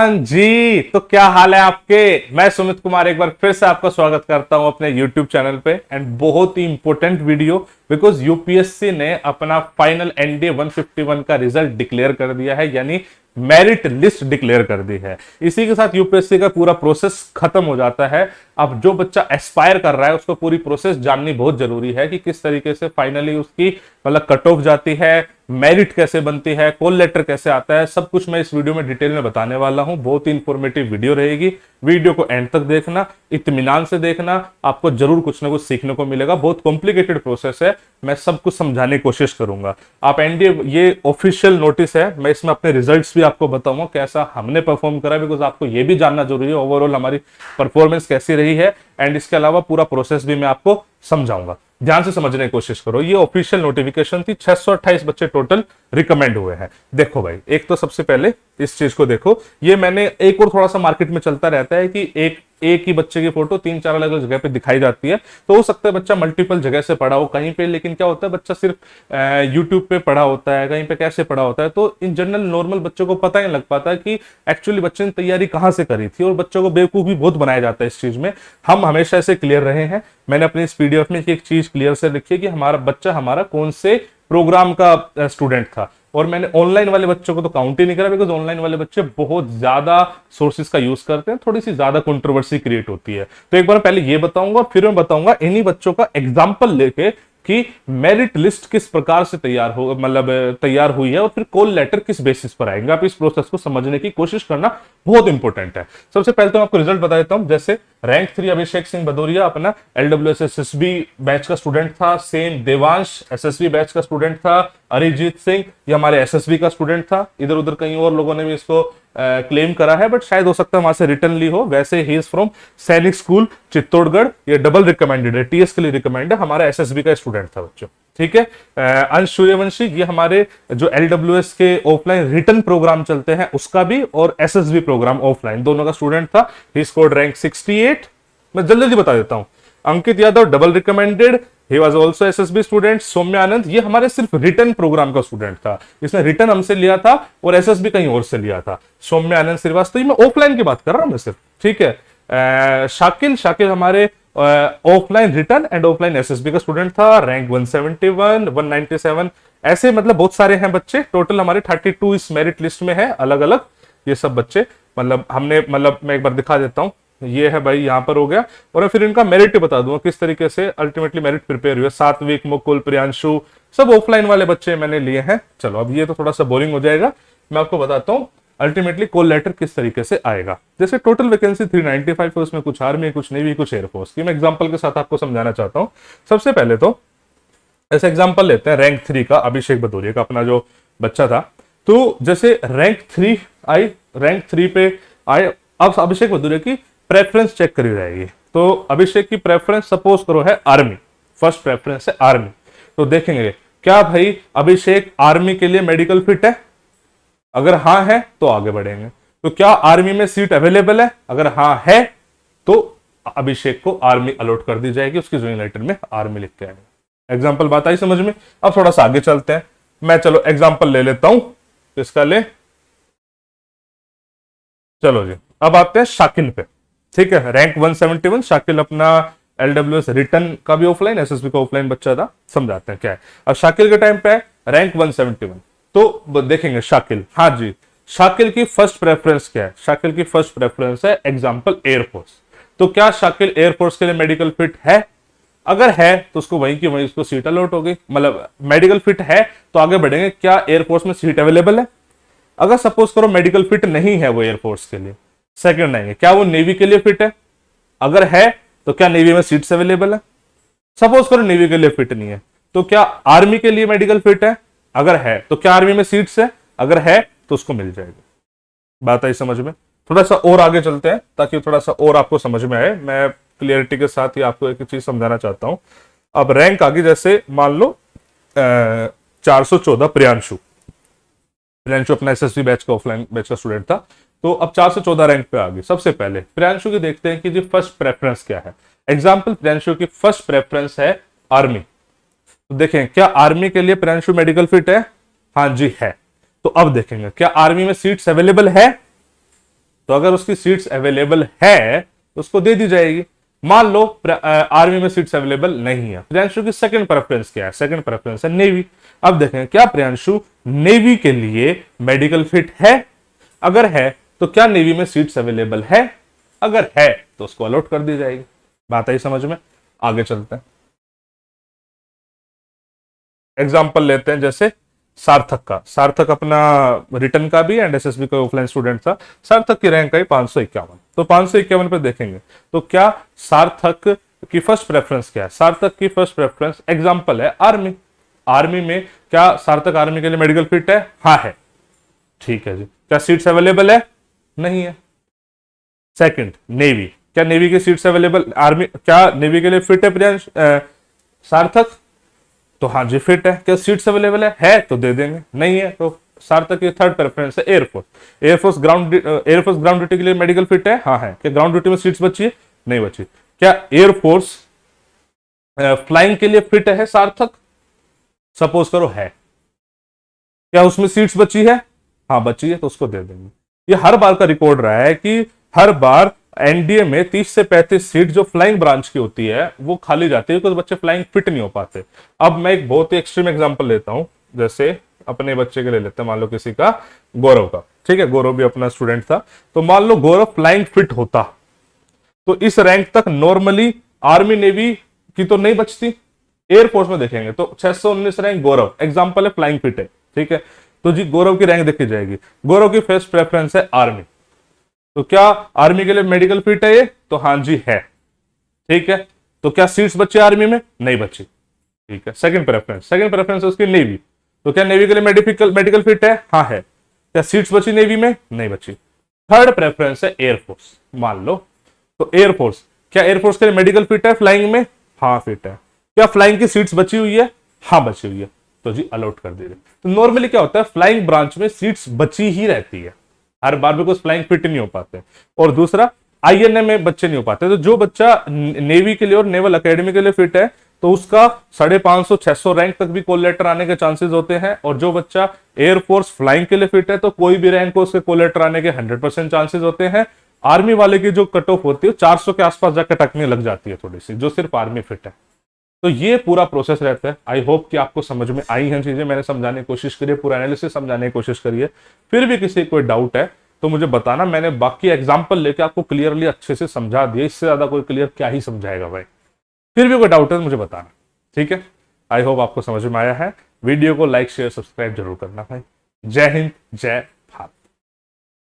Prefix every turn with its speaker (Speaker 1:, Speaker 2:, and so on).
Speaker 1: इरफान जी, तो क्या हाल है आपके। मैं सुमित कुमार एक बार फिर से आपका स्वागत करता हूं अपने YouTube चैनल पे। एंड बहुत ही इंपॉर्टेंट वीडियो, बिकॉज यूपीएससी ने अपना फाइनल एनडीए 151 का रिजल्ट डिक्लेयर कर दिया है, यानी मेरिट लिस्ट डिक्लेयर कर दी है। इसी के साथ यूपीएससी का पूरा प्रोसेस खत्म हो जाता है। अब जो बच्चा एस्पायर कर रहा है उसको पूरी प्रोसेस जाननी बहुत जरूरी है कि किस तरीके से फाइनली उसकी मतलब कट ऑफ जाती है, मेरिट कैसे बनती है, कॉल लेटर कैसे आता है, सब कुछ मैं इस वीडियो में डिटेल में बताने वाला हूं। बहुत ही इंफॉर्मेटिव वीडियो रहेगी। वीडियो को एंड तक देखना, इत्मीनान से देखना, आपको जरूर कुछ ना कुछ सीखने को मिलेगा। बहुत कॉम्प्लिकेटेड प्रोसेस है, मैं सब कुछ समझाने की कोशिश करूंगा। आप एनडीए, ये ऑफिशियल नोटिस है, मैं इसमें अपने रिजल्ट्स भी आपको बताऊंगा कैसा हमने परफॉर्म करा, बिकॉज आपको ये भी जानना जरूरी है ओवरऑल हमारी परफॉर्मेंस कैसी रही है। एंड इसके अलावा पूरा प्रोसेस भी मैं आपको समझाऊंगा। ध्यान से समझने की कोशिश करो। ये ऑफिशियल नोटिफिकेशन थी, 628 बच्चे टोटल रिकमेंड हुए हैं। देखो भाई, एक तो सबसे पहले इस चीज को देखो। ये मैंने एक और थोड़ा सा मार्केट में चलता रहता है कि एक ही बच्चे की फोटो 3-4 अलग अलग जगह पे दिखाई जाती है, तो हो सकता है बच्चा मल्टीपल जगह से पढ़ा हो कहीं पे, लेकिन क्या होता है बच्चा सिर्फ यूट्यूब पे पढ़ा होता है, कहीं पे कैसे पढ़ा होता है, तो इन जनरल नॉर्मल बच्चों को पता ही नहीं लग पाता कि एक्चुअली बच्चे ने तैयारी कहां से करी थी, और बच्चों को बेवकूफ भी बहुत बनाया जाता है इस चीज में। हम हमेशा ऐसे क्लियर रहे हैं। मैंने अपनी इस पीडीएफ में एक चीज क्लियर से लिखी है कि हमारा बच्चा हमारा कौन से प्रोग्राम का स्टूडेंट था, और मैंने ऑनलाइन वाले बच्चों को तो काउंट ही नहीं करा, बिकॉज ऑनलाइन वाले बच्चे बहुत ज्यादा सोर्सेज का यूज करते हैं, थोड़ी सी ज्यादा कंट्रोवर्सी क्रिएट होती है। तो एक बार पहले ये बताऊंगा और फिर मैं बताऊंगा इन्हीं बच्चों का एग्जाम्पल लेके कि मेरिट लिस्ट किस प्रकार से तैयार हुई है, और फिर कॉल लेटर किस बेसिस पर आएंगे। आप इस प्रोसेस को समझने की कोशिश करना बहुत इंपॉर्टेंट है। सबसे पहले तो मैं आपको रिजल्ट बता देता हूं। जैसे रैंक 3 अभिषेक सिंह भदौरिया अपना LWS SSB बैच का स्टूडेंट था। सेम देवांश SSB बैच का स्टूडेंट था। अरिजीत सिंह ये हमारे SSB का स्टूडेंट था। इधर उधर कहीं और लोगों ने भी इसको क्लेम करा है, बट शायद हो सकता है वहां से रिटर्न ली हो। वैसे ही इज फ्रॉम सैनिक स्कूल चित्तौड़गढ़, ये डबल रिकमेंडेड है, टीएस के लिए रिकमेंडेड है, हमारा SSB का स्टूडेंट था बच्चों। ठीक है। अंश सूर्यवंशी ये हमारे जो LWS के ऑफलाइन रिटर्न प्रोग्राम चलते हैं उसका भी, और SSB प्रोग्राम ऑफलाइन दोनों का स्टूडेंट था। He scored rank 68। मैं जल्दी जल्दी बता देता हूं। Ankit Yadav double recommended, he was also SSB student. Saumya Anand ये हमारे सिर्फ रिटर्न प्रोग्राम का स्टूडेंट था, इसने रिटर्न हमसे लिया था और एसएसबी कहीं और से लिया था। सौम्य आनंद श्रीवास्तव, मैं ऑफलाइन की बात कर रहा हूं मैं सिर्फ। ठीक है। शाकिल हमारे offline return and offline SSB का स्टूडेंट था। रैंक 171, 197, ऐसे मतलब बहुत सारे हैं बच्चे। टोटल हमारे 32 इस मेरिट लिस्ट में है अलग अलग। ये सब बच्चे मैं एक बार दिखा देता हूं। ये है भाई, यहां पर हो गया। और मैं फिर इनका मेरिट बता दूंगा किस तरीके से अल्टीमेटली मेरिट प्रिपेयर हुए। सात्विक, मुकुल, प्रियांशु, सब ऑफलाइन वाले बच्चे मैंने लिए हैं। चलो अब ये तो थोड़ा सा बोरिंग हो जाएगा, मैं आपको बताता हूं अल्टीमेटली कॉल लेटर किस तरीके से आएगा। जैसे टोटल वैकेंसी 395 है, उसमें कुछ आर्मी, कुछ नेवी, कुछ एयरफोर्स की। मैं एग्जांपल के साथ आपको समझाना चाहता हूं। सबसे पहले तो ऐसे एग्जांपल लेते हैं रैंक 3 का, अभिषेक भदौरिया का अपना जो बच्चा था। तो जैसे रैंक 3 आई, रैंक 3 पे आए, अब अभिषेक भदौरिया की प्रेफरेंस चेक करी जाएगी। तो अभिषेक की प्रेफरेंस सपोज करो है आर्मी, फर्स्ट प्रेफरेंस है आर्मी। तो देखेंगे क्या भाई अभिषेक आर्मी के लिए मेडिकल फिट है, अगर हाँ है तो आगे बढ़ेंगे। तो क्या आर्मी में सीट अवेलेबल है, अगर हाँ है तो अभिषेक को आर्मी अलॉट कर दी जाएगी, उसकी ज्वाइनिंग लेटर में आर्मी लिख के आएंगे। एग्जाम्पल बात आई समझ में। अब थोड़ा सा आगे चलते हैं, मैं चलो एग्जाम्पल ले लेता हूं। किसका ले, चलो जी अब आते हैं शाकिल पे। ठीक है। रैंक 171, शाकिल अपना LWS रिटर्न का भी ऑफलाइन, एसएसबी का ऑफलाइन बच्चा था। समझाते हैं क्या है। अब शाकिल के टाइम पे रैंक 171, तो देखेंगे शाकिल, हाँ जी शाकिल की फर्स्ट प्रेफरेंस क्या है। शाकिल की फर्स्ट प्रेफरेंस है एग्जाम्पल एयरफोर्स। तो क्या शाकिल एयरफोर्स के लिए मेडिकल फिट है, अगर है तो उसको वहीं की वहीं उसको सीट अलॉट हो गई। मतलब मेडिकल फिट है तो आगे बढ़ेंगे, क्या एयरफोर्स में सीट अवेलेबल है। अगर सपोज करो मेडिकल फिट नहीं है वो एयरफोर्स के लिए, सेकंड आएंगे क्या वो नेवी के लिए फिट है, अगर है तो क्या नेवी में सीट्स अवेलेबल है। सपोज करो नेवी के लिए फिट नहीं है, तो क्या आर्मी के लिए मेडिकल फिट है, अगर है तो क्या आर्मी में सीट्स है, अगर है तो उसको मिल जाएगी। बात आई समझ में। थोड़ा सा और आगे चलते हैं ताकि थोड़ा सा और आपको समझ में आए। मैं क्लियरिटी के साथ ही आपको एक चीज समझाना चाहता हूं। अब रैंक आगे, जैसे मान लो 414 प्रियांशु अपना एसएसबी बैच का ऑफलाइन बैच का स्टूडेंट था। तो अब 414 रैंक पे आ गई। सबसे पहले प्रियांशु की देखते हैं कि जी फर्स्ट प्रेफरेंस क्या है। एग्जाम्पल प्रियांशु की फर्स्ट प्रेफरेंस है आर्मी। तो देखें क्या आर्मी के लिए प्रियांशु मेडिकल फिट है, हाँ जी है। तो अब देखेंगे क्या आर्मी में सीट्स अवेलेबल है, तो अगर उसकी सीट्स अवेलेबल है तो उसको दे दी जाएगी। मान लो आर्मी में सीट्स अवेलेबल नहीं है, प्रियांशु की सेकंड प्रेफरेंस क्या है? सेकंड प्रेफरेंस है नेवी। अब देखें क्या प्रियांशु नेवी के लिए मेडिकल फिट है? अगर है तो क्या नेवी में सीट्स अवेलेबल है? अगर है तो उसको अलॉट कर दी जाएगी। बात आई समझ में? आगे चलते हैं, एग्जाम्पल लेते हैं जैसे सार्थक का। सार्थक अपना रिटर्न का भी एंड एसएसबी का ऑफलाइन स्टूडेंट था। सार्थक की रैंक आई 551। तो 551 पे देखेंगे तो क्या सार्थक की फर्स्ट प्रेफरेंस क्या है? सार्थक की फर्स्ट प्रेफरेंस एग्जाम्पल है आर्मी। आर्मी में क्या सार्थक आर्मी के लिए मेडिकल फिट है? हाँ है, ठीक है जी। क्या सीट्स अवेलेबल है? नहीं है। सेकंड नेवी, क्या नेवी की सीट्स अवेलेबल? आर्मी क्या नेवी के लिए फिट है प्रियांश सार्थक? तो हाँ जी फिट है। क्या सीट्स अवेलेबल है तो दे देंगे, नहीं है तो सार्थक की थर्ड प्रेफरेंस है एयरफोर्स। एयरफोर्स ग्राउंड ड्यूटी के लिए मेडिकल फिट है? हाँ है। क्या ग्राउंड ड्यूटी में सीट्स बची है? नहीं बची। क्या एयरफोर्स फ्लाइंग के लिए फिट है सार्थक? सपोज करो है। क्या उसमें सीट्स बची है? हाँ बची है, तो उसको दे देंगे। ये हर बार का रिकॉर्ड रहा है कि हर बार एनडीए में 30 से 35 सीट जो फ्लाइंग ब्रांच की होती है वो खाली जाती है, क्योंकि बच्चे फ्लाइंग फिट नहीं हो पाते। अब मैं एक बहुत ही एक्सट्रीम एग्जांपल लेता हूं, जैसे अपने बच्चे के ले लेते हैं, मान लो किसी का गौरव का, ठीक है, गौरव भी अपना स्टूडेंट था। तो मान लो गौरव फ्लाइंग फिट होता तो इस रैंक तक नॉर्मली आर्मी नेवी की तो नहीं बचती। एयरफोर्स में देखेंगे तो 619 रैंक गौरव, एग्जाम्पल है, फ्लाइंग फिट है, ठीक है। तो जी गौरव की रैंक देखी जाएगी। गौरव की फर्स्ट प्रेफरेंस है आर्मी। तो क्या आर्मी के लिए मेडिकल फिट है ये? तो हाँ जी है, ठीक है। तो क्या सीट्स बची आर्मी में? नहीं बची, ठीक है। सेकंड प्रेफरेंस है उसकी नेवी। तो क्या नेवी के लिए मेडिकल फिट है? हाँ है। क्या सीट्स बची नेवी में? नहीं बची। थर्ड प्रेफरेंस है एयरफोर्स, मान लो। तो एयरफोर्स, क्या एयरफोर्स के लिए मेडिकल फिट है फ्लाइंग में? हाँ फिट है। क्या फ्लाइंग की सीट्स बची हुई है? हाँ बची हुई है, तो जी अलॉट कर दीजिए। तो नॉर्मली क्या होता है, फ्लाइंग ब्रांच में सीट्स बची ही रहती है हर बार, बिकॉज फ्लाइंग फिट नहीं हो पाते। और दूसरा आईएनए में बच्चे नहीं हो पाते। तो जो बच्चा नेवी के लिए और नेवल एकेडमी के लिए फिट है तो उसका 550-600 रैंक तक भी कॉल लेटर आने के चांसेस होते हैं। और जो बच्चा एयरफोर्स फ्लाइंग के लिए फिट है तो कोई भी रैंक को उसके कॉल लेटर आने के 100% चांसेस होते हैं। आर्मी वाले की जो कट ऑफ होती है 400 के आसपास जाकर टकने लग जाती है थोड़ी सी, जो सिर्फ आर्मी फिट है। तो ये पूरा प्रोसेस रहता है। आई होप कि आपको समझ में आई हैं चीजें, मैंने समझाने की कोशिश करी है, पूरा एनालिसिस समझाने की कोशिश करी है। फिर भी किसी कोई डाउट है तो मुझे बताना, मैंने बाकी एग्जाम्पल लेके आपको क्लियरली अच्छे से समझा दिया। इससे ज्यादा कोई क्लियर क्या ही समझाएगा भाई। फिर भी कोई डाउट है तो मुझे बताना, ठीक है। आई होप आपको समझ में आया है। वीडियो को लाइक शेयर सब्सक्राइब जरूर करना भाई। जय हिंद, जय